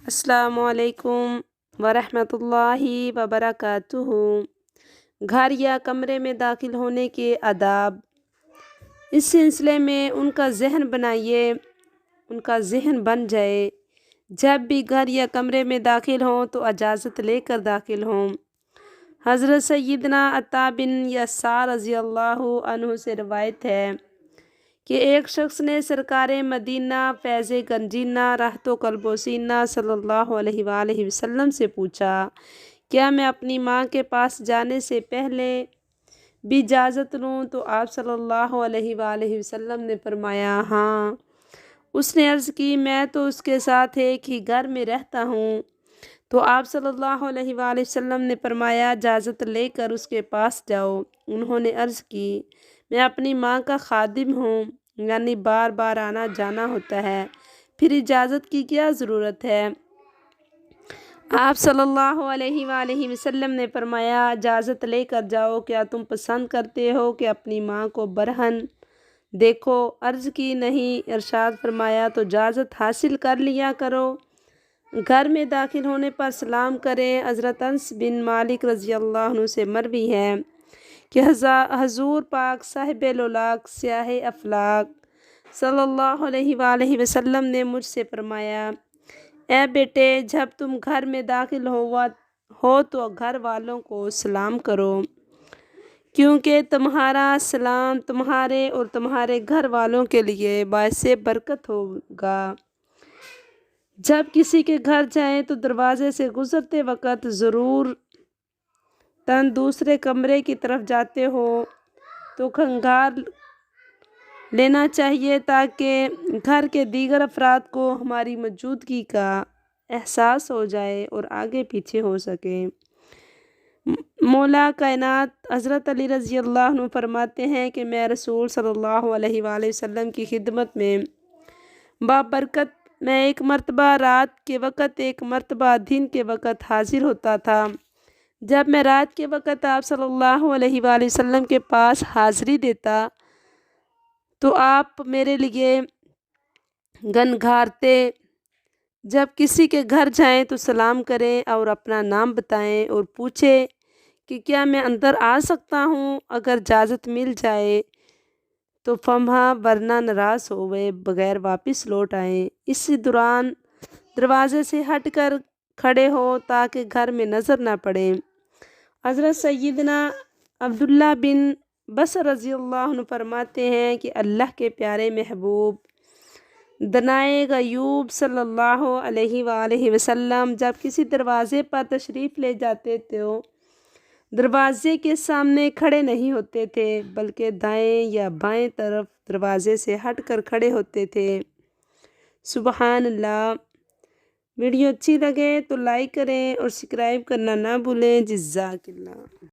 السلام علیکم ورحمۃ اللہ وبرکاتہ۔ گھر یا کمرے میں داخل ہونے کے آداب، اس سلسلے میں ان کا ذہن بن جائے۔ جب بھی گھر یا کمرے میں داخل ہوں تو اجازت لے کر داخل ہوں۔ حضرت سیدنا عطا بن یسار رضی اللہ عنہ سے روایت ہے کہ ایک شخص نے سرکار مدینہ فیض گنجینہ رحمت و قلب و سینہ صلی اللہ علیہ وآلہ وسلم سے پوچھا، کیا میں اپنی ماں کے پاس جانے سے پہلے بھی اجازت لوں؟ تو آپ صلی اللہ علیہ وآلہ وسلم نے فرمایا، ہاں۔ اس نے عرض کی، میں تو اس کے ساتھ ایک ہی گھر میں رہتا ہوں۔ تو آپ صلی اللہ علیہ وآلہ وسلم نے فرمایا، اجازت لے کر اس کے پاس جاؤ۔ انہوں نے عرض کی، میں اپنی ماں کا خادم ہوں، یعنی بار بار آنا جانا ہوتا ہے، پھر اجازت کی کیا ضرورت ہے؟ آپ صلی اللہ علیہ وآلہ وسلم نے فرمایا، اجازت لے کر جاؤ۔ کیا تم پسند کرتے ہو کہ اپنی ماں کو برہن دیکھو؟ عرض کی، نہیں۔ ارشاد فرمایا، تو اجازت حاصل کر لیا کرو۔ گھر میں داخل ہونے پر سلام کریں۔ حضرت انس بن مالک رضی اللہ عنہ سے مروی ہے کہ حضور پاک صاحب لولاک سیاہ افلاک صلی اللہ علیہ وآلہ وسلم نے مجھ سے فرمایا، اے بیٹے، جب تم گھر میں داخل ہو تو گھر والوں کو سلام کرو، کیونکہ تمہارا سلام تمہارے اور تمہارے گھر والوں کے لیے باعث برکت ہوگا۔ جب کسی کے گھر جائیں تو دروازے سے گزرتے وقت ضرور دوسرے کمرے کی طرف جاتے ہو تو کھنگار لینا چاہیے تاکہ گھر کے دیگر افراد کو ہماری موجودگی کا احساس ہو جائے اور آگے پیچھے ہو سکے۔ مولا کائنات حضرت علی رضی اللہ عنہ فرماتے ہیں کہ میں رسول صلی اللہ علیہ وآلہ وسلم کی خدمت میں بابرکت میں ایک مرتبہ رات کے وقت ایک مرتبہ دن کے وقت حاضر ہوتا تھا۔ جب میں رات کے وقت آپ صلی اللہ علیہ وآلہ وسلم کے پاس حاضری دیتا تو آپ میرے لیے گنگھارتے۔ جب کسی کے گھر جائیں تو سلام کریں اور اپنا نام بتائیں اور پوچھیں کہ کیا میں اندر آ سکتا ہوں؟ اگر اجازت مل جائے تو فمہا، ورنہ ناراض ہوئے بغیر واپس لوٹ آئیں۔ اسی دوران دروازے سے ہٹ کر کھڑے ہو تاکہ گھر میں نظر نہ پڑے۔ حضرت سیدنا عبداللہ بن بصر رضی اللہ عنہ فرماتے ہیں کہ اللہ کے پیارے محبوب دنائے غیوب صلی اللہ علیہ وآلہ وسلم جب کسی دروازے پر تشریف لے جاتے تو دروازے کے سامنے کھڑے نہیں ہوتے تھے، بلکہ دائیں یا بائیں طرف دروازے سے ہٹ کر کھڑے ہوتے تھے۔ سبحان اللہ۔ ویڈیو اچھی لگے تو لائک کریں اور سبسکرائب کرنا نہ بھولیں۔ جزاک اللہ۔